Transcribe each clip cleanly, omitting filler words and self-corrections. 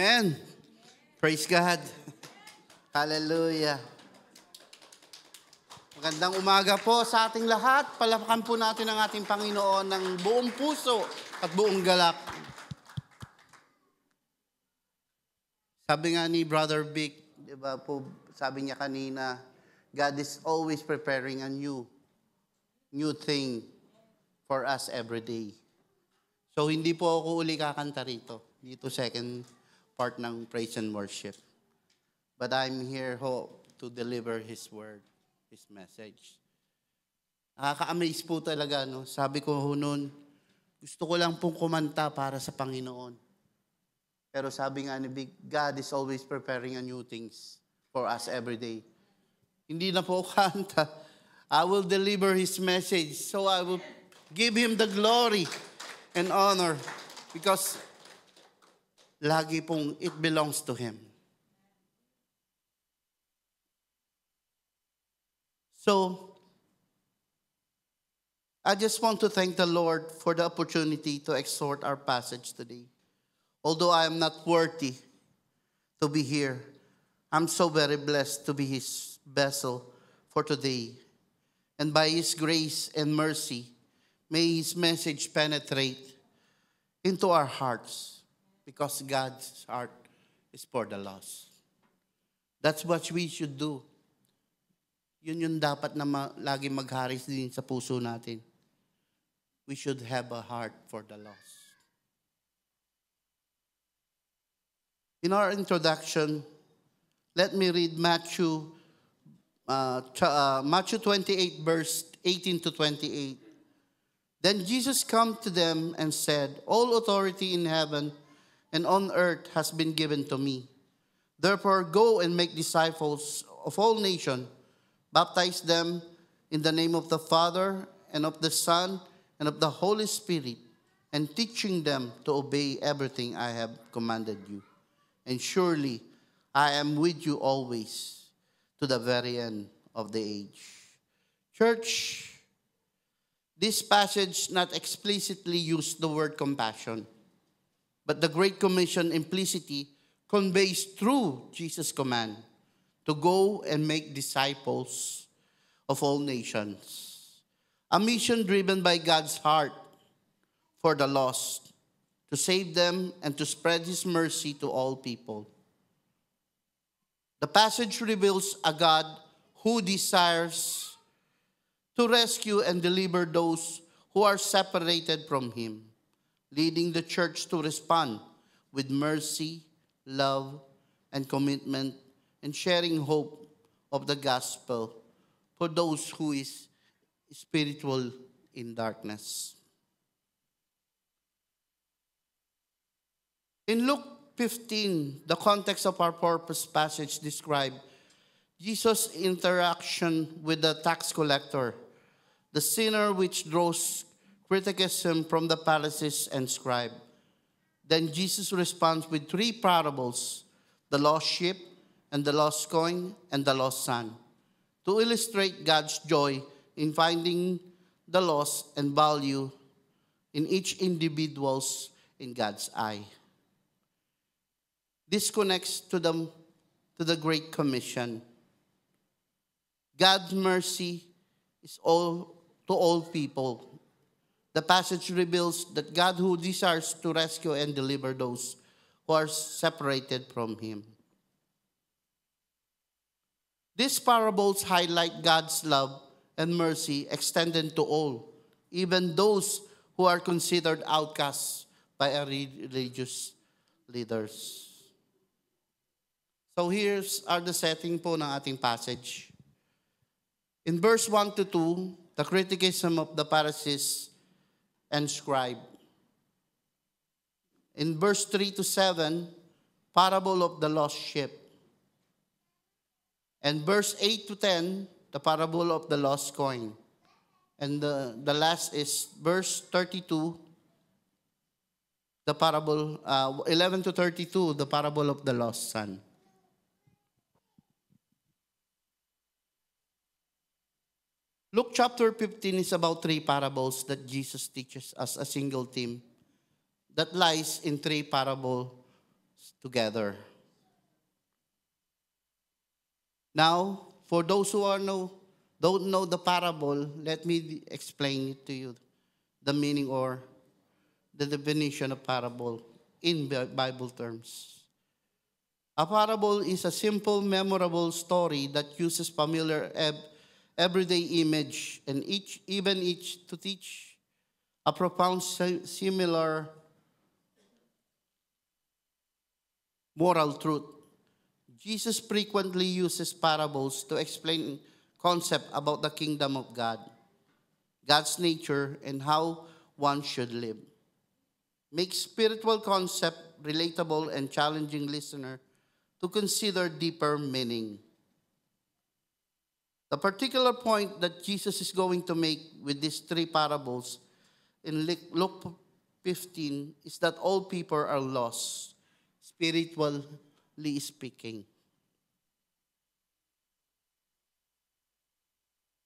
Amen. Praise God. Hallelujah. Magandang umaga po sa ating lahat. Palakpakan po natin ang ating Panginoon ng buong puso at buong galak. Sabi nga ni Brother Vic, di ba po, sabi niya kanina, God is always preparing a new thing for us every day. So hindi po ako uli kakanta rito. Dito second part ng praise and worship. But I'm here to deliver His word, His message. Nakaka-amaze po talaga, no? Sabi ko noon, gusto ko lang pong kumanta para sa Panginoon. Pero sabi nga ni Big, God is always preparing a new things for us every day. Hindi na po kanta. I will deliver His message. So I will give Him the glory and honor because lagi pong it belongs to Him. So, I just want to thank the Lord for the opportunity to exhort our passage today. Although I am not worthy to be here, I'm so very blessed to be His vessel for today. And by His grace and mercy, may His message penetrate into our hearts because God's heart is for the lost. That's what we should do. Yun yung dapat na lagi magharis din sa puso natin. We should have a heart for the lost. In our introduction, let me read Matthew 28, verse 18 to 28. Then Jesus came to them and said, all authority in heaven and on earth has been given to me. Therefore, go and make disciples of all nations, baptize them in the name of the Father and of the Son and of the Holy Spirit, and teaching them to obey everything I have commanded you. And surely I am with you always to the very end of the age. Church, this passage not explicitly used the word compassion, but the Great Commission implicitly conveys through Jesus' command to go and make disciples of all nations. A mission driven by God's heart for the lost, to save them and to spread His mercy to all people. The passage reveals a God who desires to rescue and deliver those who are separated from Him, leading the church to respond with mercy, love, and commitment, and sharing hope of the gospel for those who is spiritual in darkness. In Luke 15, the context of our purpose passage describes Jesus' interaction with the tax collector, the sinner which draws criticism from the Pharisees and scribes. Then Jesus responds with three parables, the lost sheep, and the lost coin, and the lost son, to illustrate God's joy in finding the lost and value in each individual's in God's eye. This connects to the Great Commission. God's mercy is to all people. The passage reveals that God who desires to rescue and deliver those who are separated from Him. These parables highlight God's love and mercy extended to all, even those who are considered outcasts by our religious leaders. So here's the setting po ng ating passage. In verse 1 to 2, the criticism of the Pharisees and scribe. In verse 3 to 7, parable of the lost sheep. And verse 8 to 10, the parable of the lost coin. And the last is verse 32, the parable, 11 to 32, the parable of the lost son. Luke chapter 15 is about three parables that Jesus teaches as a single theme that lies in three parables together. Now, for those who don't know the parable, let me explain it to you, the meaning or the definition of parable in Bible terms. A parable is a simple, memorable story that uses familiar everyday image and each to teach a profound similar moral truth. Jesus frequently uses parables to explain concept about the kingdom of God, God's nature, and how one should live. Make spiritual concept relatable and challenging listener to consider deeper meaning. The particular point that Jesus is going to make with these three parables in Luke 15 is that all people are lost, spiritually speaking.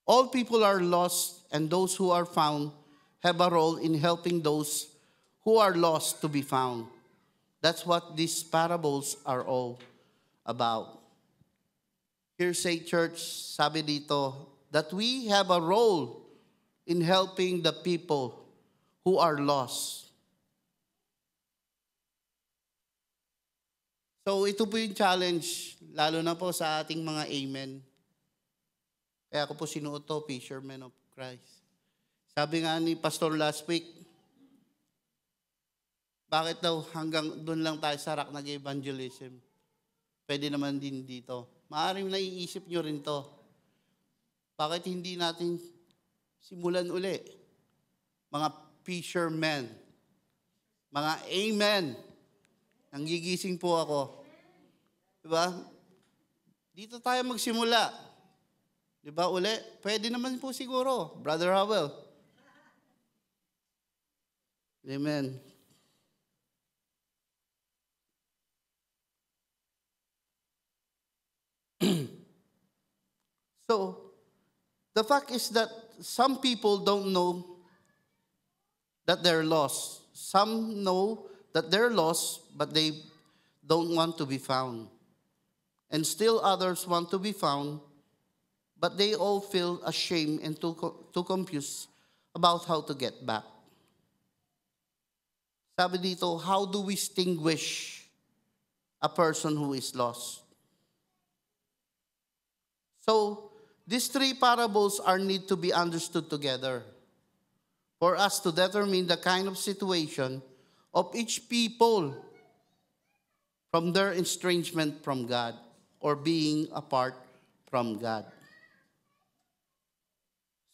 All people are lost, and those who are found have a role in helping those who are lost to be found. That's what these parables are all about. Here's a church, sabi dito, that we have a role in helping the people who are lost. So ito po yung challenge, lalo na po sa ating mga amen. Kaya ako po sinuot to, Fisherman of Christ. Sabi nga ni Pastor last week, bakit daw hanggang doon lang tayo sa rak nag-evangelism? Pwede naman din dito. Maaaring naiisip nyo rin to. Bakit hindi natin simulan uli? Mga fishermen, mga amen. Nanggigising po ako. Diba? Dito tayo magsimula. Diba uli? Pwede naman po siguro, Brother Howell. Amen. So, the fact is that some people don't know that they're lost. Some know that they're lost, but they don't want to be found. And still others want to be found, but they all feel ashamed and too confused about how to get back. Sabi dito, how do we distinguish a person who is lost? So, these three parables are need to be understood together for us to determine the kind of situation of each people from their estrangement from God or being apart from God.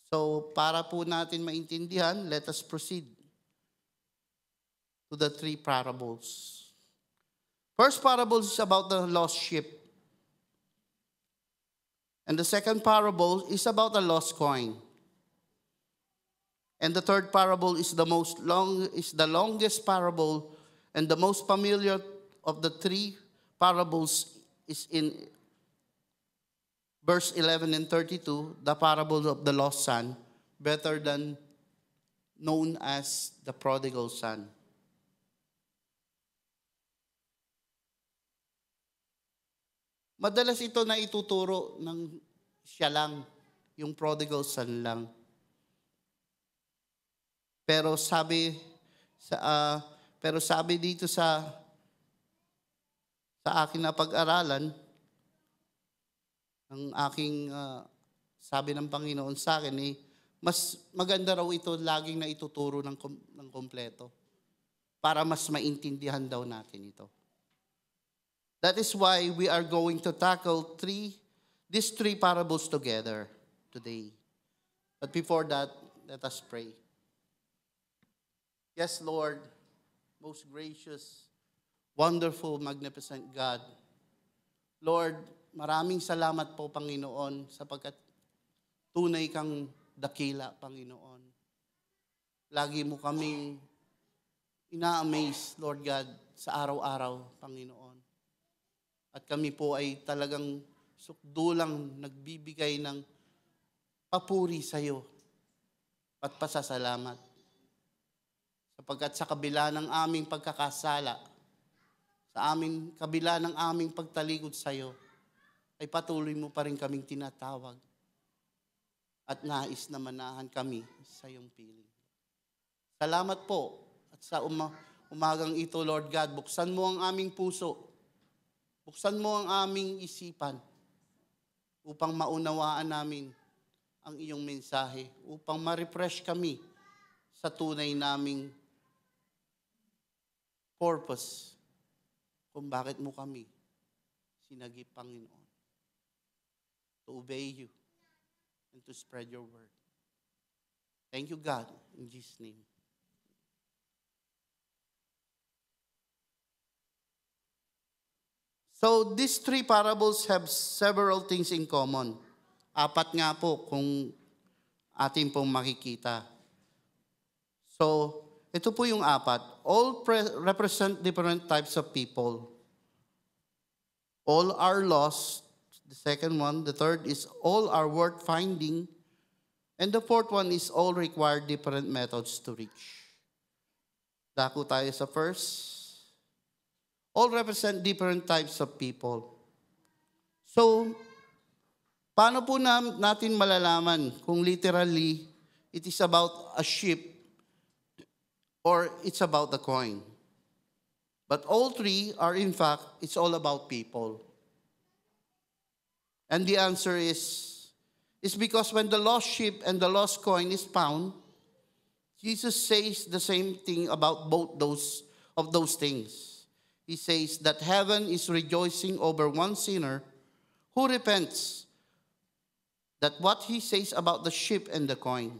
So, para po natin maintindihan, let us proceed to the three parables. First parable is about the lost sheep. And the second parable is about a lost coin. And the third parable is the longest parable and the most familiar of the three parables is in verse 11 and 32, the parable of the lost son, better than known as the prodigal son. Madalas ito na ituturo ng siya lang, yung prodigal son lang. Pero sabi dito sa akin na pag-aralan, ang aking sabi ng Panginoon sa akin mas maganda raw ito laging na ituturo ng kompleto para mas maintindihan daw natin ito. That is why we are going to tackle these three parables together today. But before that, let us pray. Yes, Lord, most gracious, wonderful, magnificent God. Lord, maraming salamat po, Panginoon, sapagkat tunay kang dakila, Panginoon. Lagi mo kaming ina-amaze, Lord God, sa araw-araw, Panginoon. At kami po ay talagang sukdulang nagbibigay ng papuri sa iyo at pasasalamat. Sapagkat sa kabila ng aming pagkakasala, Sa amin, kabila ng aming pagtalikod sa iyo, ay patuloy mo pa rin kaming tinatawag at nais na manahan kami sa iyong piling. Salamat po at sa umagang ito, Lord God, buksan mo ang aming puso, buksan mo ang aming isipan upang maunawaan namin ang iyong mensahe, upang ma-refresh kami sa tunay naming purpose kung bakit mo kami sinagip, Panginoon. To obey you and to spread your word. Thank you, God, in Jesus' name. So, these three parables have several things in common. Apat nga po kung atin pong makikita. So, ito po yung apat. All represent different types of people. All are lost. The second one. The third is all are worth finding. And the fourth one is all require different methods to reach. Dako tayo sa first. All represent different types of people. So, paano po natin malalaman kung literally it is about a sheep or it's about the coin? But all three are in fact, it's all about people. And the answer is because when the lost sheep and the lost coin is found, Jesus says the same thing about both those things. He says that heaven is rejoicing over one sinner who repents. That what he says about the sheep and the coin.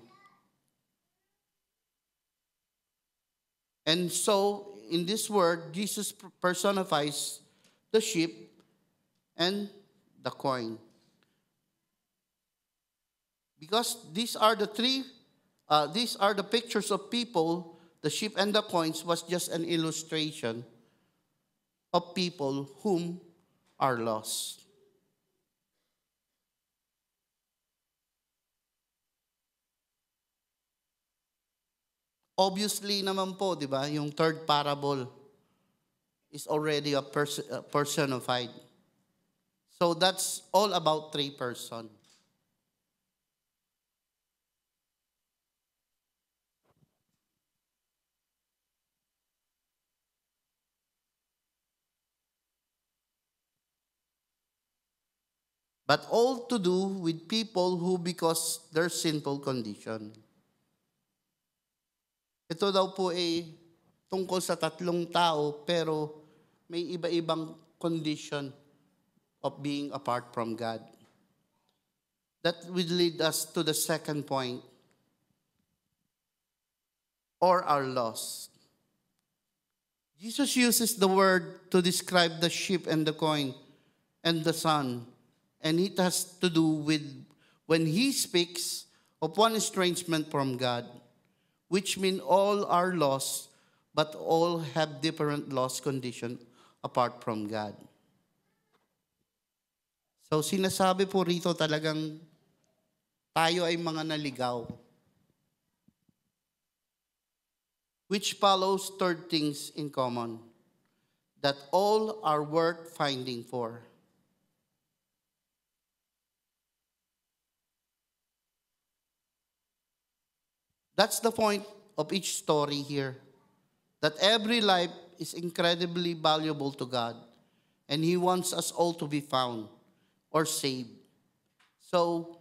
And so, in this word, Jesus personifies the sheep and the coin. Because these are the pictures of people, the sheep and the coins was just an illustration of people whom are lost. Obviously naman po, di ba, yung third parable is already a personified. So that's all about three persons. But all to do with people who because their sinful condition. Ito daw po ay tungkol sa tatlong tao pero may iba-ibang condition of being apart from God. That will lead us to the second point. Or are lost. Jesus uses the word to describe the sheep and the coin and the son. And it has to do with when he speaks of one estrangement from God, which means all are lost, but all have different lost condition apart from God. So sinasabi po rito talagang tayo ay mga naligaw. Which follows third things in common, that all are worth finding for. That's the point of each story here. That every life is incredibly valuable to God. And He wants us all to be found or saved. So,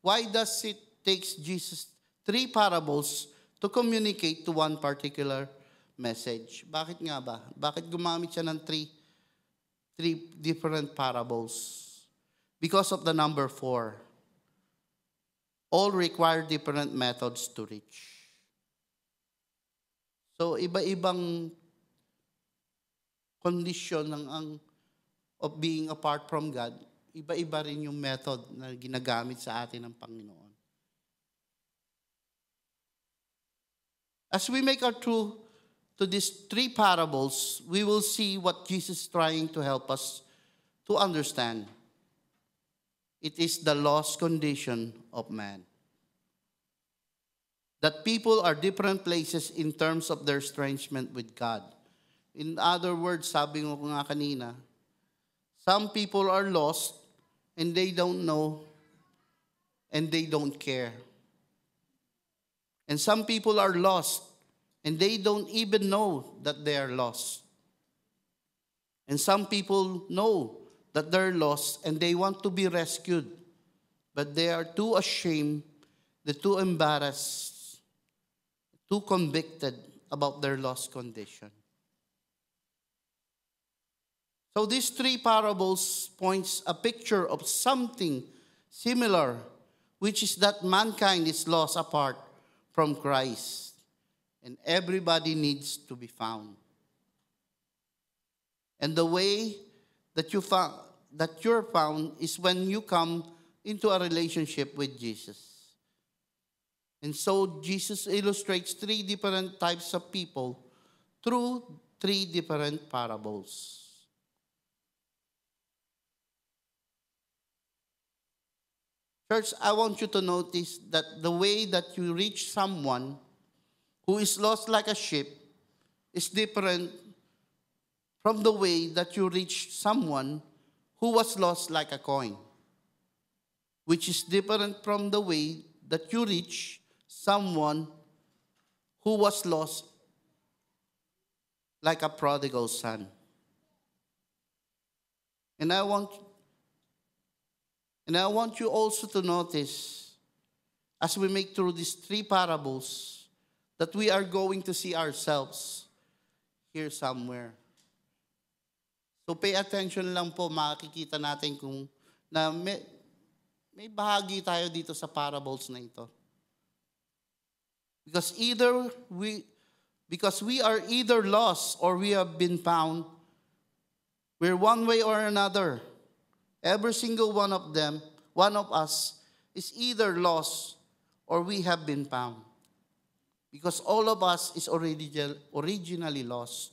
why does it take Jesus 3 parables to communicate to one particular message? Bakit nga ba? Bakit gumamit siya ng three different parables? Because of the number 4. All require different methods to reach. So, iba-ibang condition of being apart from God, iba-iba rin yung method na ginagamit sa atin ng Panginoon. As we make our through to these 3 parables, we will see what Jesus is trying to help us to understand. It is the lost condition of man. That people are different places in terms of their estrangement with God. In other words, sabi ko nga kanina, some people are lost and they don't know and they don't care. And some people are lost and they don't even know that they are lost. And some people know that they're lost and they want to be rescued, but they are too ashamed, they're too embarrassed, too convicted about their lost condition. So these three parables points a picture of something similar, which is that mankind is lost apart from Christ, and everybody needs to be found. And the way that you're found is when you come into a relationship with Jesus. And so Jesus illustrates three different types of people through three different parables. Church, I want you to notice that the way that you reach someone who is lost like a sheep is different from the way that you reach someone who was lost like a coin, which is different from the way that you reach someone who was lost like a prodigal son. And I want you also to notice, as we make through these three parables, that we are going to see ourselves here somewhere. So pay attention lang po, makikita natin kung na may bahagi tayo dito sa parables na ito. Because we are either lost or we have been found. We're one way or another. Every single one of us is either lost or we have been found. Because all of us is originally lost.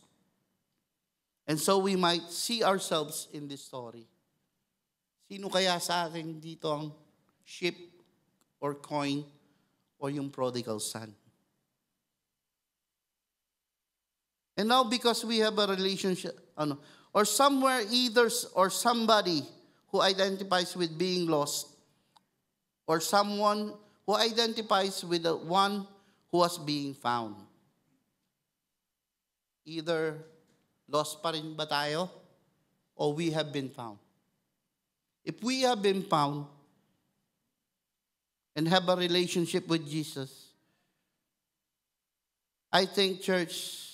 And so we might see ourselves in this story. Sino kaya sa akin dito ang sheep or coin or yung prodigal son? And now because we have a relationship, or somewhere either or somebody who identifies with being lost, or someone who identifies with the one who was being found. Either lost pa rin ba tayo? Or we have been found? If we have been found and have a relationship with Jesus, I think, church,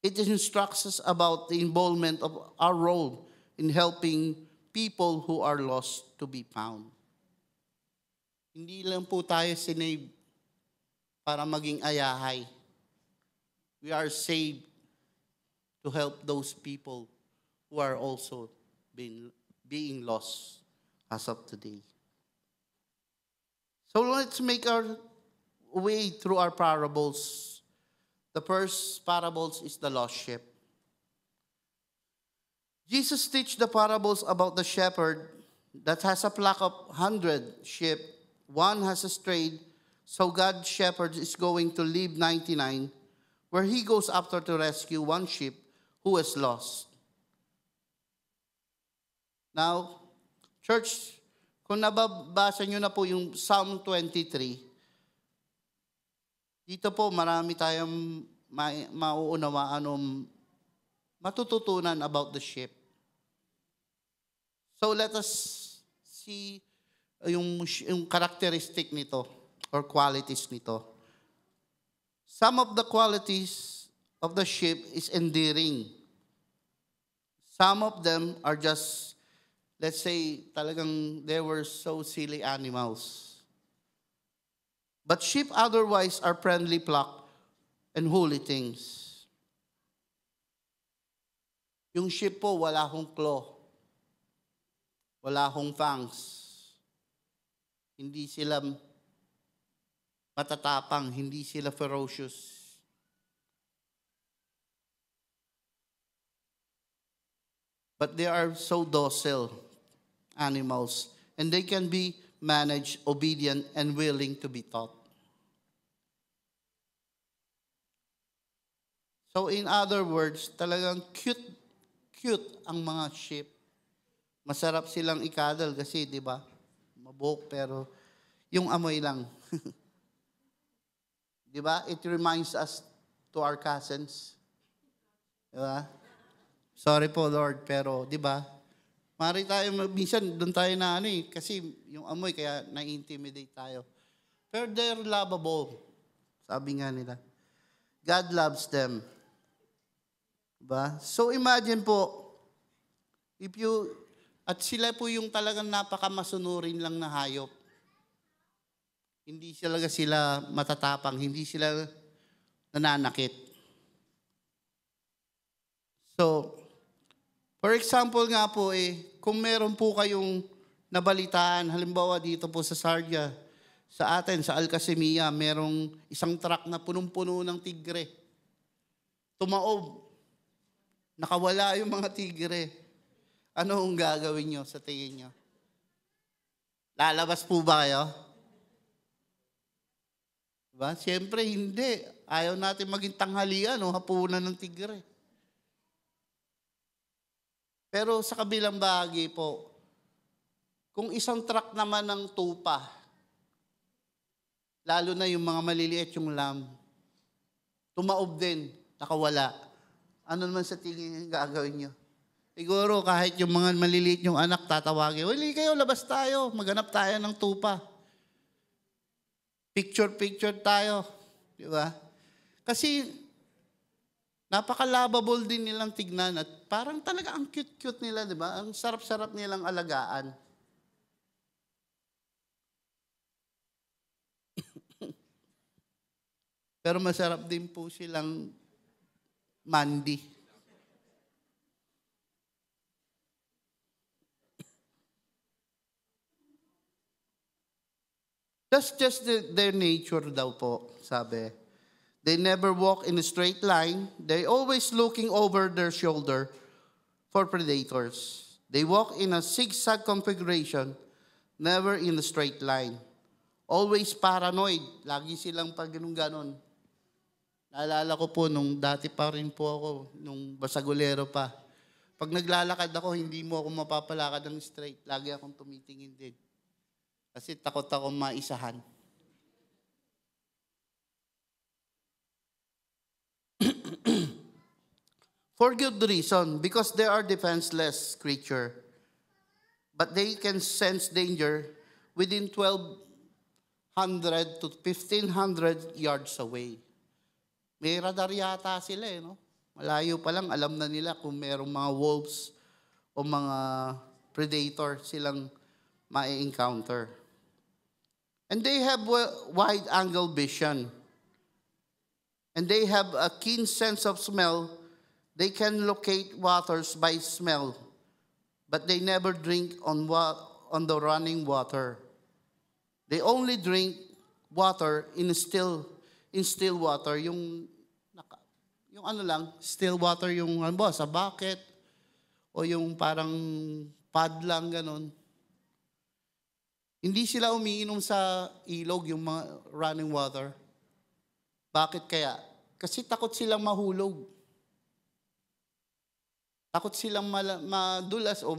it instructs us about the involvement of our role in helping people who are lost to be found. Hindi lang po tayo sinave para maging ayahay. We are saved to help those people who are also being lost as of today. So let's make our way through our parables. The first parables is the lost sheep. Jesus teach the parables about the shepherd that has a flock of 100 sheep. One has strayed, so God's shepherd is going to leave 99, where he goes after to rescue one sheep who is lost. Now, church, kung nababasa nyo na po yung Psalm 23, dito po marami tayong mauunawaan, matututunan about the sheep. So let us see yung characteristic nito or qualities nito. Some of the qualities of the sheep is endearing. Some of them are just, let's say, talagang they were so silly animals. But sheep otherwise are friendly flock and holy things. Yung sheep po, wala hong claw. Wala hong fangs. Hindi sila matatapang, hindi sila ferocious. But they are so docile animals, and they can be managed, obedient, and willing to be taught. So in other words, talagang cute ang mga sheep. Masarap silang ikadal kasi, di ba? Mabuhok pero yung amoy lang. Di ba? It reminds us to our cousins. Di ba? Sorry po, Lord, pero di ba? Mari tayo, minsan doon tayo na kasi yung amoy kaya na-intimidate tayo. Pero they're lovable. Sabi nga nila. God loves them. Diba? So imagine po, at sila po yung talagang napakamasunurin lang na hayop. Hindi sila matatapang, hindi sila nananakit. So, for example nga po kung meron po kayong nabalitaan, halimbawa dito po sa Sardia, sa atin, sa Alcasimia, merong isang truck na punong-puno ng tigre. Tumaob. Nakawala yung mga tigre. Ano ang gagawin nyo sa tingin nyo? Lalabas po ba kayo? Diba? Siyempre hindi. Ayaw natin maging tanghalian o hapunan ng tigre. Pero sa kabilang bahagi po, kung isang truck naman ng tupa, lalo na yung mga maliliit yung lamb, tumaob din, nakawala. Ano naman sa tingin yung gagawin nyo? Siguro kahit yung mga maliliit yung anak tatawagin, "Wali kayo, labas tayo, maghanap tayo ng tupa. Picture tayo." Di ba? Kasi napaka-lovable din nilang tignan at parang talaga ang cute-cute nila, di ba? Ang sarap-sarap nilang alagaan. Pero masarap din po silang mandi. That's just their nature daw po, sabi. They never walk in a straight line. They always looking over their shoulder for predators. They walk in a zigzag configuration, never in a straight line. Always paranoid. Lagi silang pag ganon. Naalala ko po nung dati pa rin po ako, nung basagulero pa. Pag naglalakad ako, hindi mo ako mapapalakad ng straight. Lagi akong tumitingin din. Kasi takot ako maisahan. For good reason, because they are defenseless creature. But they can sense danger within 1,200 to 1,500 yards away. May radar yata sila no? Malayo pa lang, alam na nila kung merong mga wolves o mga predator silang ma-encounter. And they have wide-angle vision. And they have a keen sense of smell. They can locate waters by smell. But they never drink on the running water. They only drink water in still water. Yung still water yung sa bucket o yung parang pad lang ganon. Hindi sila umiinom sa ilog, yung mga running water. Bakit kaya? Kasi takot silang mahulog. Takot silang madulas o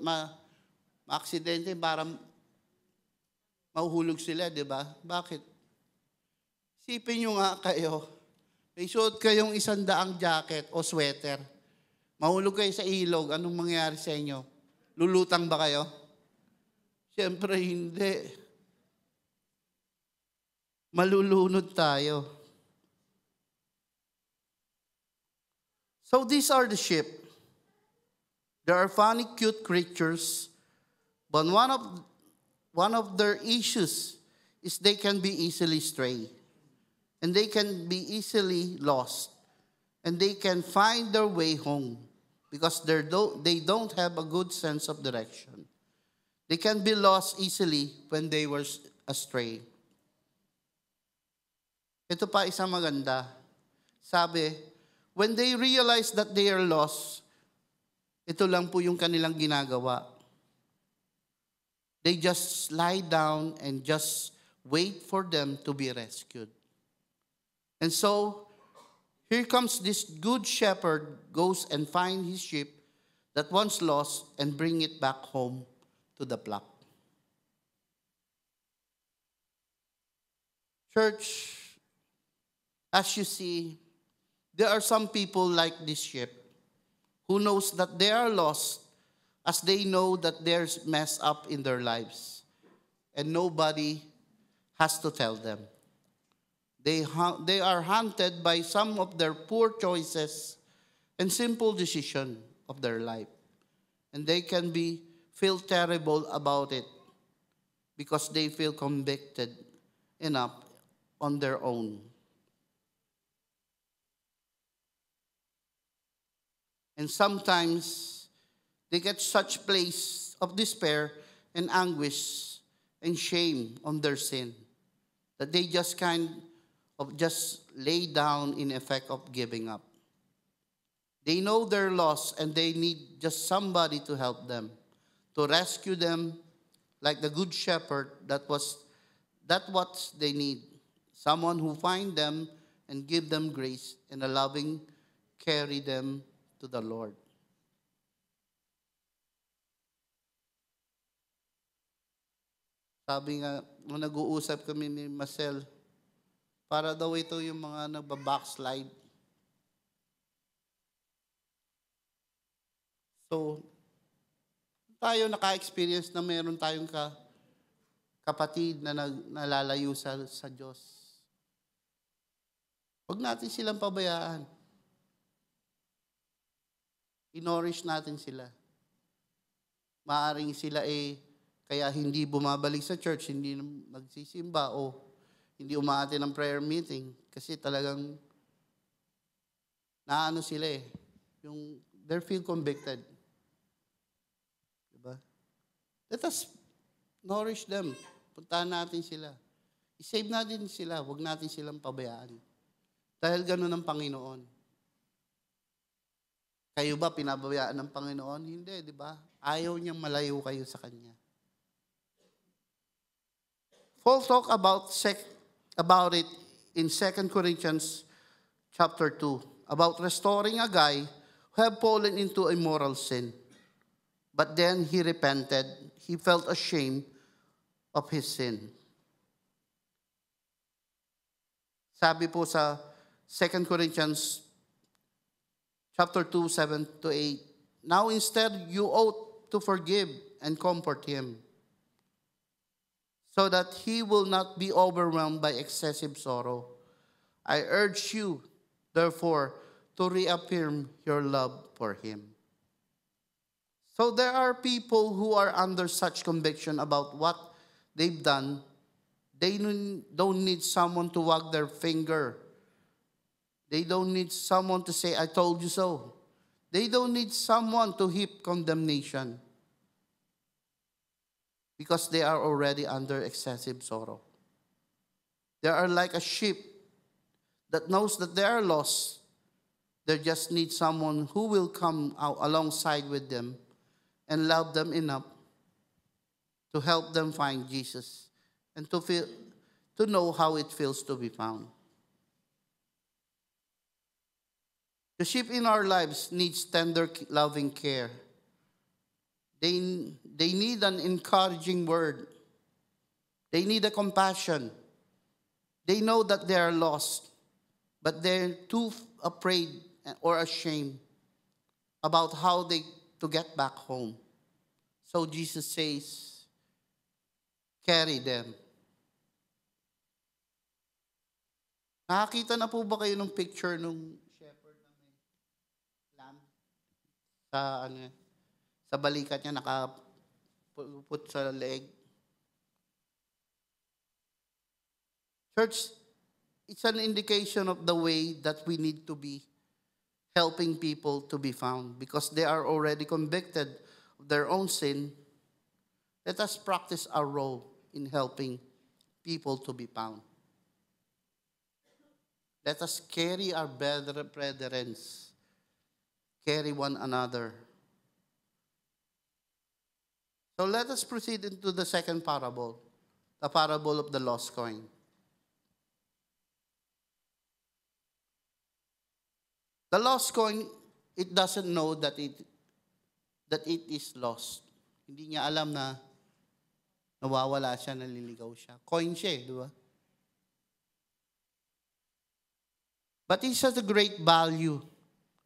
ma-aksidente para mahuhulog sila, di ba? Bakit? Isipin nyo nga kayo, may suot kayong 100 jacket o sweater. Mahulog kayo sa ilog, anong mangyayari sa inyo? Lulutang ba kayo? Siyempre hindi. Malulunod tayo. So these are the sheep. They are funny, cute creatures, but one of their issues is they can be easily stray, and they can be easily lost, and they can find their way home because they don't have a good sense of direction. They can be lost easily when they were astray. Ito pa isang maganda. Sabi, when they realize that they are lost, ito lang po yung kanilang ginagawa. They just lie down and just wait for them to be rescued. And so, Here comes this good shepherd, goes and find his sheep that once lost and bring it back home to the flock. Church, as you see, there are some people like this sheep who knows that they are lost as they know that there's mess up in their lives and nobody has to tell them. They are haunted by some of their poor choices and simple decision of their life. And they can feel terrible about it because they feel convicted enough on their own. And sometimes they get such place of despair and anguish and shame on their sin that they just kind of just lay down in effect of giving up. They know they're lost and they need just somebody to help them, to rescue them like the good shepherd. That's what they need. Someone who find them and give them grace and a loving carry them to the Lord. Sabi nga, nung nag-uusap kami ni Marcel, para daw ito yung mga nagba-backslide. So, tayo naka-experience na meron tayong kapatid na nalalayo sa Diyos. Huwag natin silang pabayaan. Inorish natin sila. Maaring sila kaya hindi bumabalik sa church, hindi nagsisimba o hindi umaate ng prayer meeting kasi talagang naano sila yung they feel convicted. Diba? Let us nourish them. Puntahan natin sila. I-save natin sila. Huwag natin silang pabayaan. Dahil ganun ang Panginoon. Kayo ba pinabayaan ng Panginoon? Hindi, di ba? Ayaw niyang malayo kayo sa Kanya. Paul talk about it in 2 Corinthians chapter 2, about restoring a guy who had fallen into immoral sin. But then he repented. He felt ashamed of his sin. Sabi po sa 2 Corinthians chapter 2, 7 to 8, now instead you ought to forgive and comfort him, so that he will not be overwhelmed by excessive sorrow. I urge you, therefore, to reaffirm your love for him. So there are people who are under such conviction about what they've done. They don't need someone to wag their finger. They don't need someone to say, I told you so. They don't need someone to heap condemnation, because they are already under excessive sorrow. They are like a sheep that knows that they are lost. They just need someone who will come out alongside with them and love them enough to help them find Jesus and to know how it feels to be found. The sheep in our lives needs tender, loving care. They need an encouraging word. They need a compassion. They know that they are lost, but they're too afraid or ashamed about how to get back home. So Jesus says, carry them. Nakakita na po ba kayo ng picture nung shepherd na may lamb sa balikat niya, nakaput sa leg? Church, it's an indication of the way that we need to be helping people to be found, because they are already convicted of their own sin. Let us practice our role in helping people to be found. Let us carry our brethren, carry one another. So let us proceed into the second parable, the parable of the lost coin. The lost coin, it doesn't know that it is lost. Hindi niya alam na nawawala siya, naliligaw siya. Coin siya di ba? But it has a great value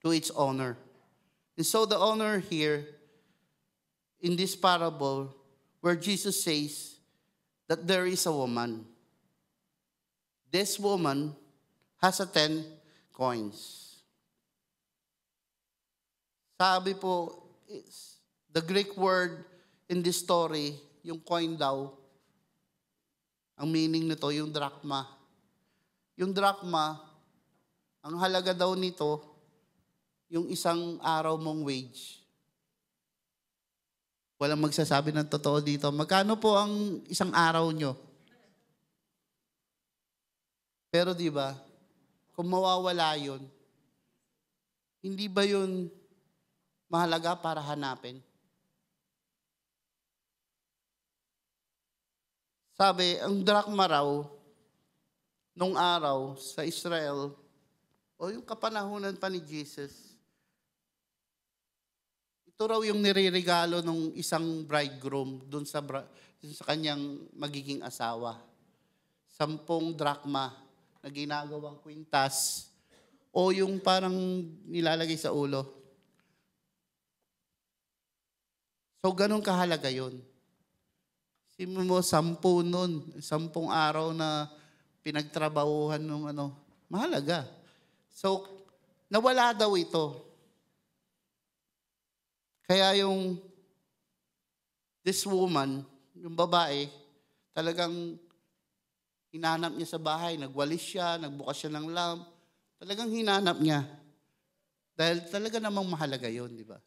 to its owner. And so the owner here, in this parable, where Jesus says that there is a woman. This woman has a 10 coins. Sabi po, the Greek word in this story, yung coin daw, ang meaning nito, yung drachma. Yung drachma, ang halaga daw nito, yung isang araw mong wage. Walang magsasabi ng totoo dito. Magkano po ang isang araw nyo? Pero di ba, kung mawawala yun, hindi ba yun mahalaga para hanapin? Sabi, ang drachma raw, nung araw sa Israel, o yung kapanahunan pa ni Jesus, ito raw yung nireregalo ng isang bridegroom dun sa kanyang magiging asawa. 10 drachma na ginagawang kwintas o yung parang nilalagay sa ulo. So, ganun kahalaga yun. Sino mo, 10 nun, 10 araw na pinagtrabahuhan ng mahalaga. So, nawala daw ito. Kaya this woman, yung babae, talagang hinanap niya sa bahay, nagwalis siya, nagbukas siya ng lamp, talagang hinanap niya. Dahil talaga namang mahalaga yun, di ba?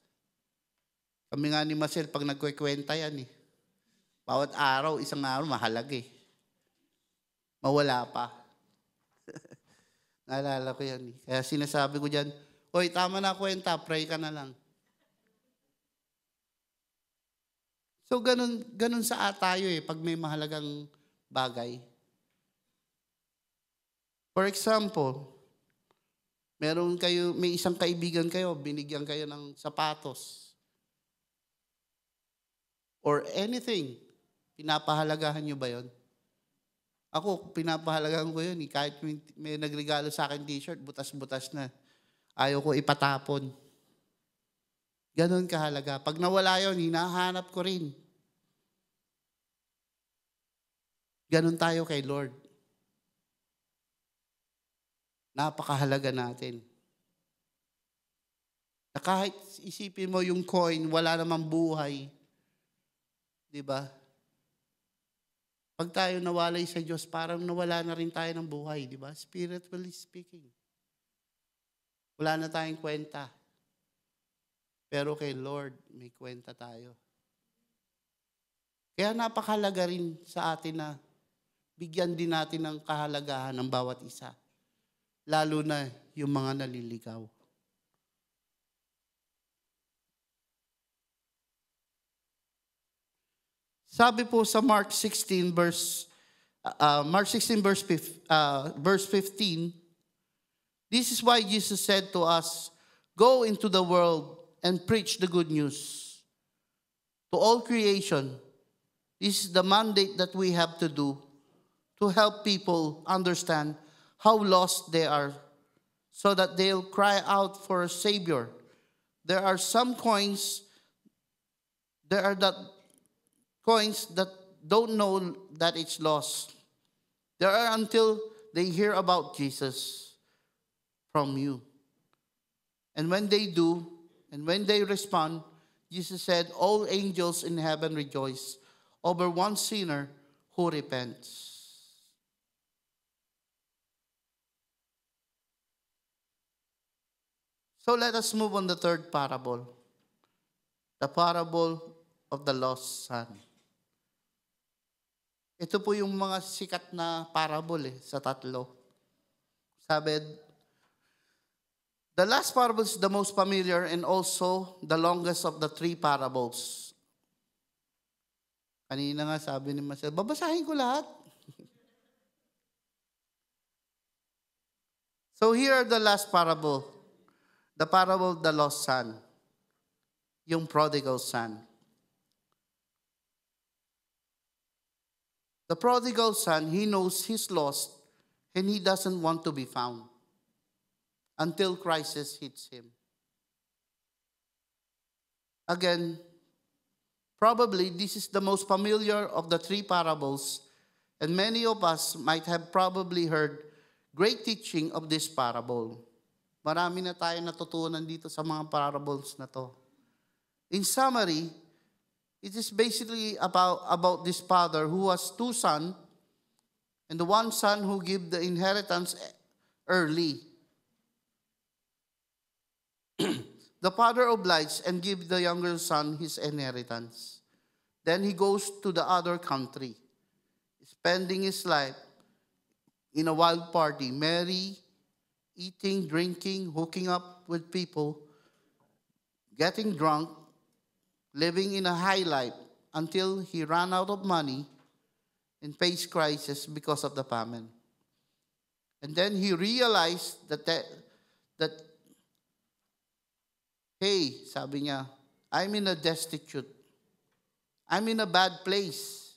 Kami nga ni Marcel, pag nagkwekwenta yan bawat araw, isang araw, mahalaga Mawala pa. Naalala ko yan Kaya sinasabi ko dyan, oy, tama na kwenta, pray ka na lang. So, ganun sa tayo pag may mahalagang bagay. For example, may isang kaibigan kayo, binigyan kayo ng sapatos. Or anything. Pinapahalagahan nyo ba yun? Ako, pinapahalagahan ko yun Kahit may nagregalo sa akin t-shirt, butas-butas na. Ayaw ko ipatapon. Ganon kahalaga. Pag nawala yun, hinahanap ko rin. Ganon tayo kay Lord. Napakahalaga natin. Na kahit isipin mo yung coin, wala namang buhay. Diba? Pag tayo nawalay sa Diyos, parang nawala na rin tayo ng buhay. Diba? Spiritually speaking. Wala na tayong kwenta. Pero kay Lord, may kwenta tayo. Kaya napakahalaga rin sa atin na bigyan din natin ng kahalagahan ng bawat isa. Lalo na yung mga naliligaw. Sabi po sa Mark 16 verse 15, this is why Jesus said to us, go into the world and preach the good news to all creation. This is the mandate that we have to do to help people understand how lost they are so that they'll cry out for a Savior. There are coins that don't know that it's lost. There are until they hear about Jesus from you. And when they do, and when they respond, Jesus said, all angels in heaven rejoice over one sinner who repents. So let us move on the third parable. The parable of the lost son. Ito po yung mga sikat na parable sa tatlo. Sabi, the last parable is the most familiar and also the longest of the 3 parables. Kanina nga sabi ni Marcel, babasahin ko lahat. So here are the last parable. The parable of the lost son, yung prodigal son. The prodigal son, he knows he's lost and he doesn't want to be found until crisis hits him. Again, probably this is the most familiar of the three parables, and many of us might have probably heard great teaching of this parable. Marami na tayo natutunan dito sa mga parables na to. In summary, it is basically about this father who has two sons, and the one son who gave the inheritance early. The father obliged and gives the younger son his inheritance. Then he goes to the other country, spending his life in a wild party, merry, eating, drinking, hooking up with people, getting drunk, living in a high life until he ran out of money and faced crisis because of the famine. And then he realized that hey, sabi niya, I'm in a destitute. I'm in a bad place.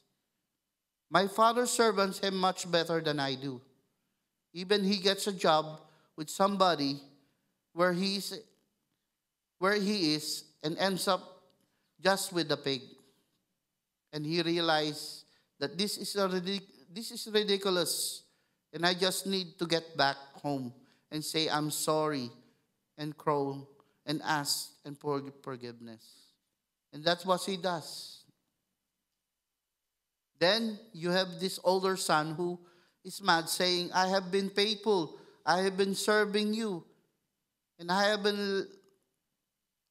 My father's servants have much better than I do. Even he gets a job with somebody where he is and ends up just with the pig. And he realized that this is ridiculous, and I just need to get back home and say I'm sorry and crow and ask and forgiveness. And that's what he does. Then you have this older son who is mad, saying, I have been faithful, I have been serving you, and I haven't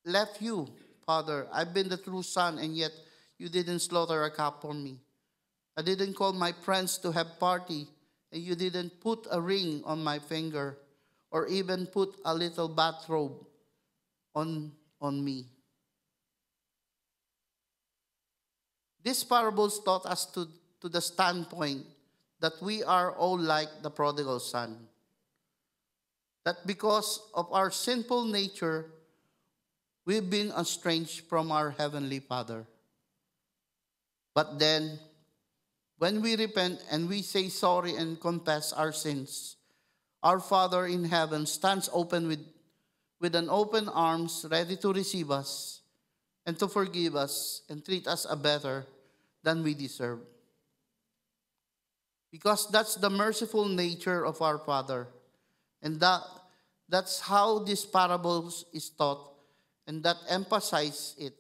left you, Father. I've been the true son, and yet you didn't slaughter a calf for me. I didn't call my friends to have party, and you didn't put a ring on my finger, or even put a little bathrobe on me. These parables taught us to the standpoint that we are all like the prodigal son. That because of our sinful nature, we've been estranged from our Heavenly Father. But then, when we repent and we say sorry and confess our sins, our Father in heaven stands open with an open arms, ready to receive us and to forgive us and treat us better than we deserve. Because that's the merciful nature of our Father. And that's how this parables is taught, and that emphasize it.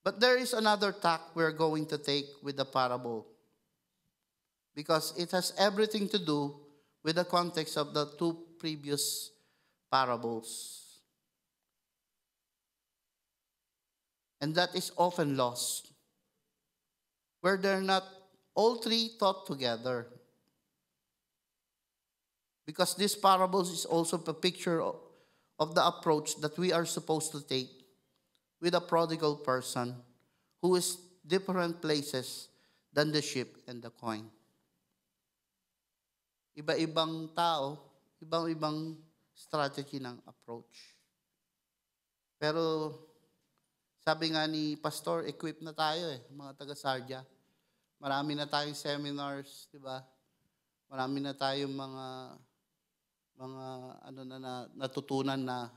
But there is another tack we're going to take with the parable, because it has everything to do with the context of the two previous parables. And that is often lost, where they're not all three taught together. Because this parables is also a picture of the approach that we are supposed to take with a prodigal person who is different places than the sheep and the coin. Iba-ibang tao, ibang-ibang strategy ng approach. Pero sabi nga ni Pastor, equip na tayo mga taga-Sardia. Marami na tayong seminars, di ba? Marami na tayong mga natutunan na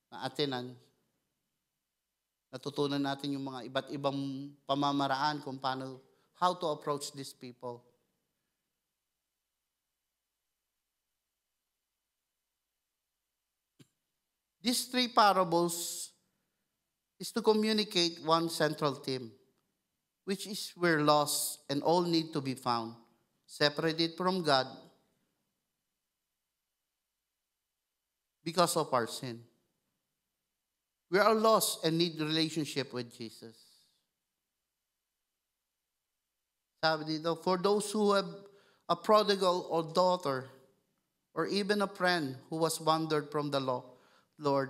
attenan. Natutunan natin yung mga iba't ibang pamamaraan kung paano, how to approach these people. These three parables is to communicate one central theme, which is we're lost and all need to be found, separated from God because of our sin. We are lost and need relationship with Jesus. Sabi dito, for those who have a prodigal or daughter, or even a friend who was wandered from the Lord,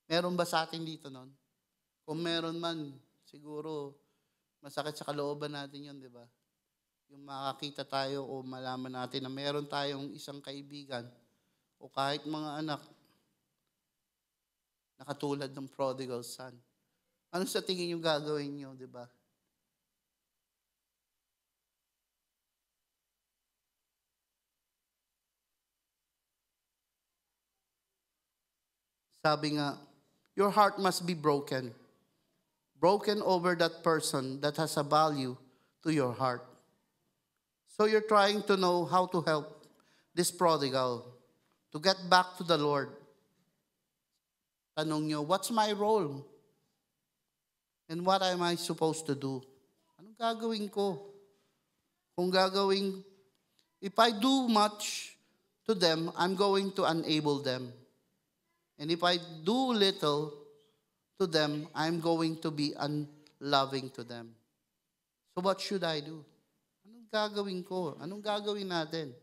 meron ba sa atin dito nun? Kung meron man, siguro masakit sa kalooban natin yun, di ba? Yung makakita tayo o malaman natin na meron tayong isang kaibigan o kahit mga anak na katulad ng prodigal son. Ano sa tingin nyo gagawin nyo, di ba? Sabi nga, your heart must be broken. Broken over that person that has a value to your heart. So you're trying to know how to help this prodigal to get back to the Lord. Tanong nyo, what's my role? And what am I supposed to do? Anong gagawin ko? Kung gagawin, if I do much to them, I'm going to enable them. And if I do little to them, I'm going to be unloving to them. So what should I do? Anong gagawin ko? Anong gagawin natin?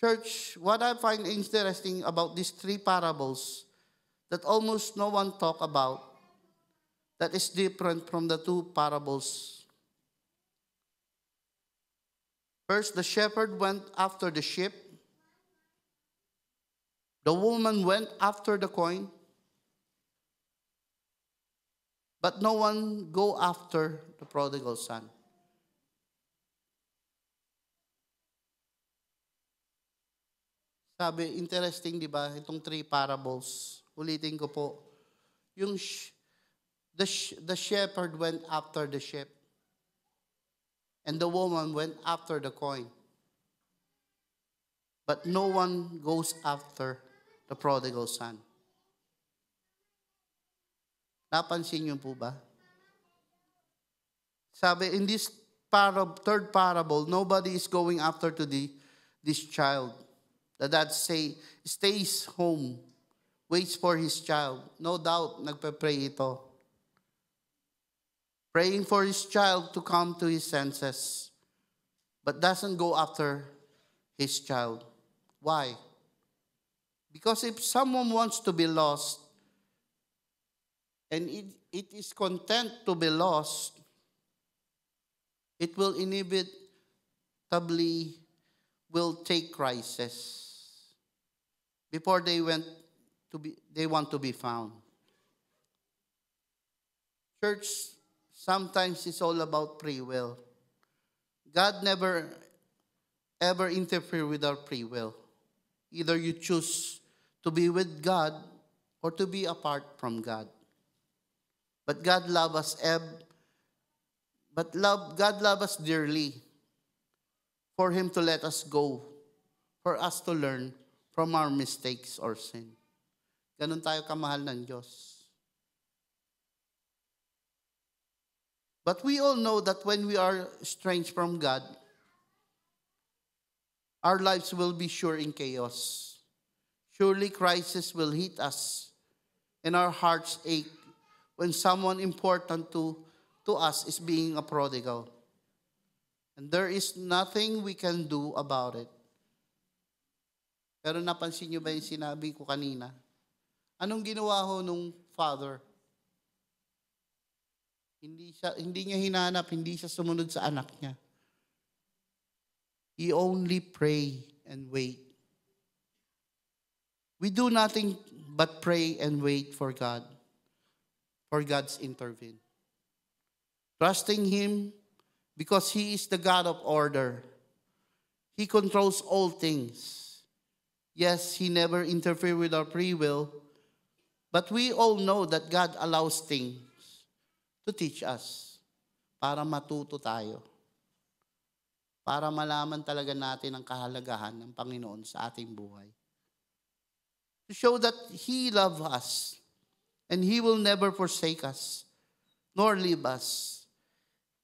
Church, what I find interesting about these three parables that almost no one talk about, that is different from the two parables. First, the shepherd went after the sheep. The woman went after the coin. But no one go after the prodigal son. Sabi, interesting, di ba? Itong three parables. Ulitin ko po. Yung the shepherd went after the sheep. And the woman went after the coin. But no one goes after the prodigal son. Napansin niyo po ba? Sabi, in this third parable, nobody is going after to this child. The dad stays home, waits for his child. No doubt, nagpe-pray ito. Praying for his child to come to his senses, but doesn't go after his child. Why? Because if someone wants to be lost, and it is content to be lost, it will inevitably will take crisis before they want to be found. Church, sometimes it's all about free will. God never ever interfere with our free will. Either you choose to be with God or to be apart from God. But God loves us God loves us dearly for Him to let us go, for us to learn from our mistakes or sin. Ganun tayo kamahal ng Diyos. But we all know that when we are estranged from God, our lives will be sure in chaos. Surely crisis will hit us and our hearts ache when someone important to us is being a prodigal. And there is nothing we can do about it. Pero napansin niyo ba yung sinabi ko kanina? Anong ginawa ho nung father? Hindi niya hinanap, hindi siya sumunod sa anak niya. He only pray and wait. We do nothing but pray and wait for God, for God's intervene. Trusting Him because He is the God of order. He controls all things. Yes, He never interferes with our free will, but we all know that God allows things to teach us para matuto tayo. Para malaman talaga natin ang kahalagahan ng Panginoon sa ating buhay. To show that He loves us and He will never forsake us nor leave us.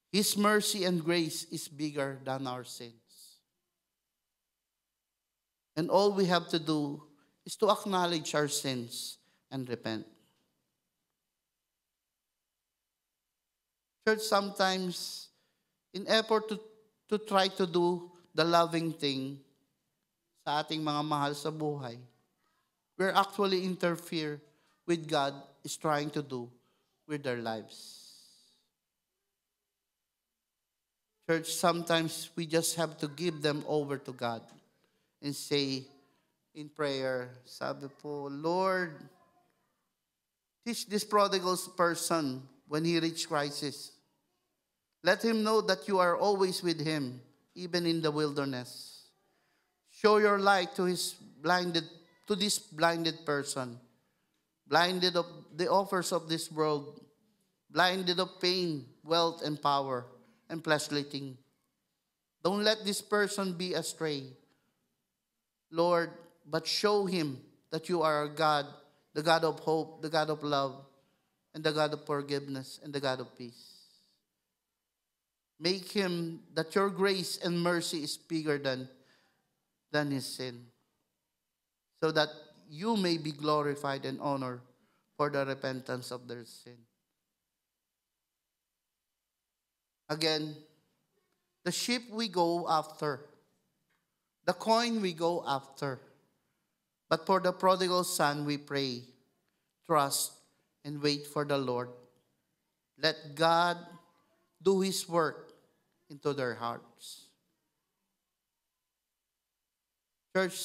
His mercy and grace is bigger than our sins. And all we have to do is to acknowledge our sins and repent. Church, sometimes, in effort to try to do the loving thing sa ating mga mahal sa buhay, we're actually interfere with God is trying to do with their lives. Church, sometimes we just have to give them over to God and say in prayer, sabi po, Lord, teach this prodigal person when he reach crisis. Let him know that you are always with him, even in the wilderness. Show your light to this blinded person, blinded of the offers of this world, blinded of pain, wealth, and power, and fleshly thing. Don't let this person be astray, Lord, but show him that you are a God, the God of hope, the God of love, and the God of forgiveness, and the God of peace. Make him that your grace and mercy is bigger than his sin, so that you may be glorified and honored for the repentance of their sin. Again, the sheep we go after, the coin we go after. But for the prodigal son, we pray, trust, and wait for the Lord. Let God do his work into their hearts. Church,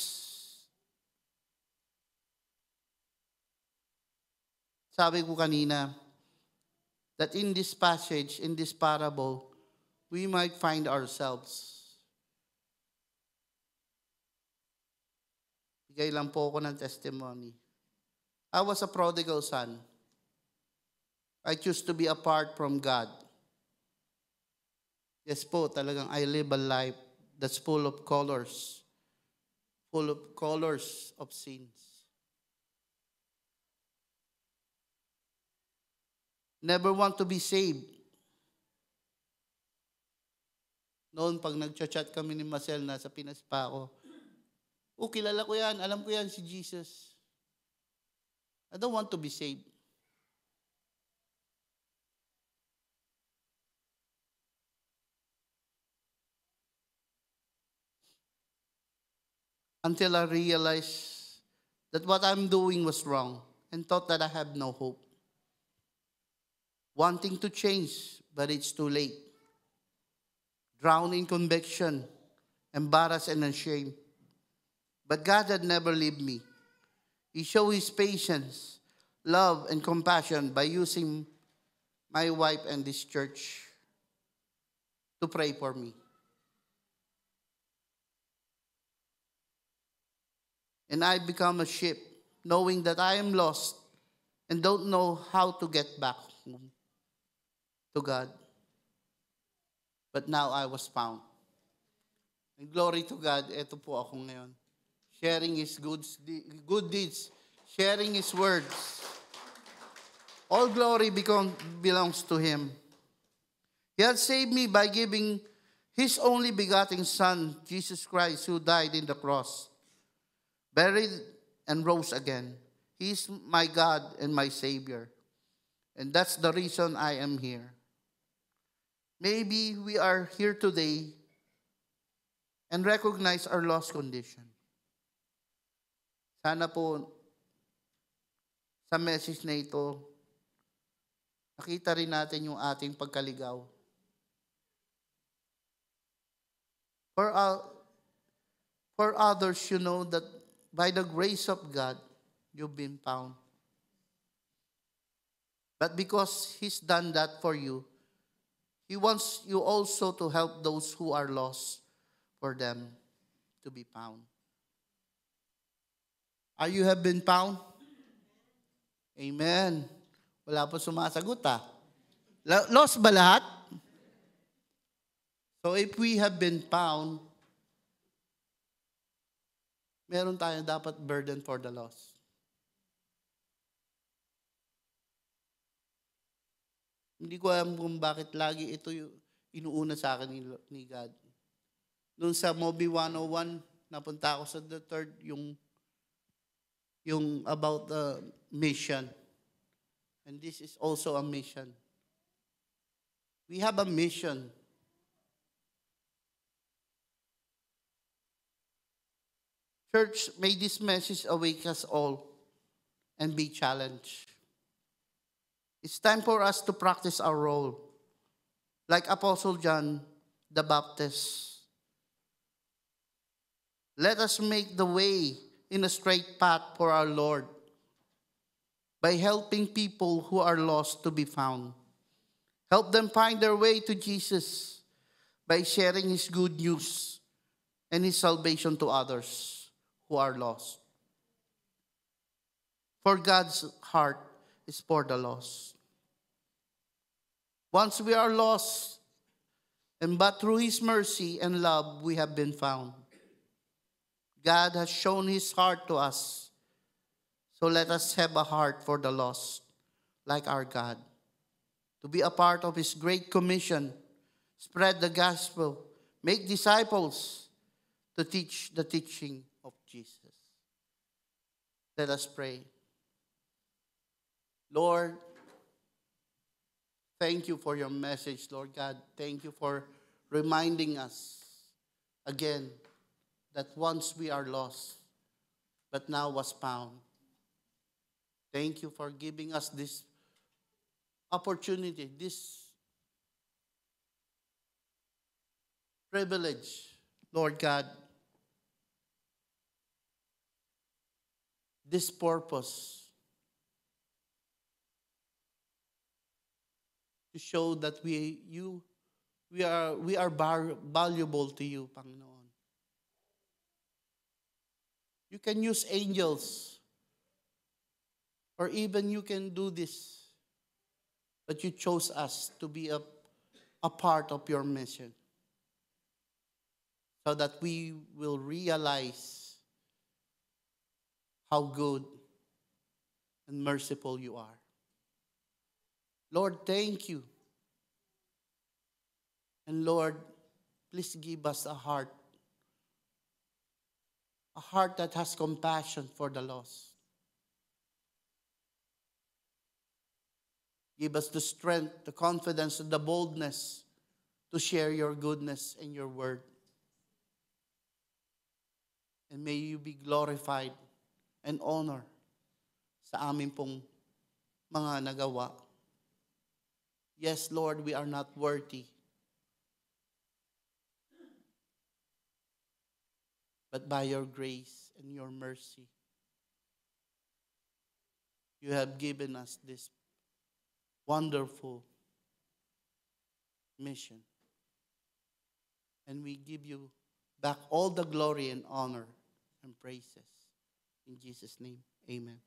sabi ko kanina, that in this passage, in this parable, we might find ourselves. Bigay lang po ako ng testimony. I was a prodigal son. I choose to be apart from God. Yes po, talagang I live a life that's full of colors of sins. Never want to be saved. Noon, pag nagchat-chat kami ni Marcel, nasa Pinas pa ako, kilala ko yan, alam ko yan, si Jesus. I don't want to be saved. Until I realized that what I'm doing was wrong and thought that I have no hope. Wanting to change, but it's too late. Drowned in conviction, embarrassed and ashamed. But God had never left me. He showed his patience, love, and compassion by using my wife and this church to pray for me. And I become a sheep, knowing that I am lost and don't know how to get back home to God. But now I was found. And glory to God, eto po ako ngayon. Sharing his good deeds, sharing his words. All glory belongs to him. He has saved me by giving his only begotten Son, Jesus Christ, who died in the cross, buried and rose again. He is my God and my Savior. And that's the reason I am here. Maybe we are here today and recognize our lost condition. Sana po sa message na ito, nakita rin natin yung ating pagkaligaw. For others, you know that by the grace of God, you've been found. But because he's done that for you, he wants you also to help those who are lost for them to be found. Are you have been found? Amen. Wala pa sumasagot Lost ba lahat? So if we have been found, meron tayo dapat burden for the lost. Hindi ko alam kung bakit lagi ito yung inuuna sa akin ni God. Noon sa Mobi 101, napunta ako sa the third, yung about the mission. And this is also a mission. We have a mission. Church, may this message awake us all and be challenged. It's time for us to practice our role. Like Apostle John the Baptist. Let us make the way in a straight path for our Lord by helping people who are lost to be found. Help them find their way to Jesus by sharing His good news and His salvation to others who are lost. For God's heart is for the lost. Once we are lost, and but through His mercy and love we have been found. God has shown His heart to us. So let us have a heart for the lost, like our God, to be a part of His great commission, spread the gospel, make disciples, to teach the teaching of Jesus. Let us pray. Lord, thank you for your message, Lord God. Thank you for reminding us again that once we are lost, but now was found. Thank you for giving us this opportunity, this privilege, Lord God, this purpose to show that we are valuable to you, Panginoon. You can use angels, or even you can do this, but you chose us to be a part of your mission so that we will realize how good and merciful you are. Lord, thank you. And Lord, please give us a heart that has compassion for the lost. Give us the strength, the confidence, and the boldness to share your goodness and your word. And may you be glorified and honored sa amin pong mga nagawa. Yes, Lord, we are not worthy. But by your grace and your mercy, you have given us this wonderful mission. And we give you back all the glory and honor and praises. In Jesus' name, amen.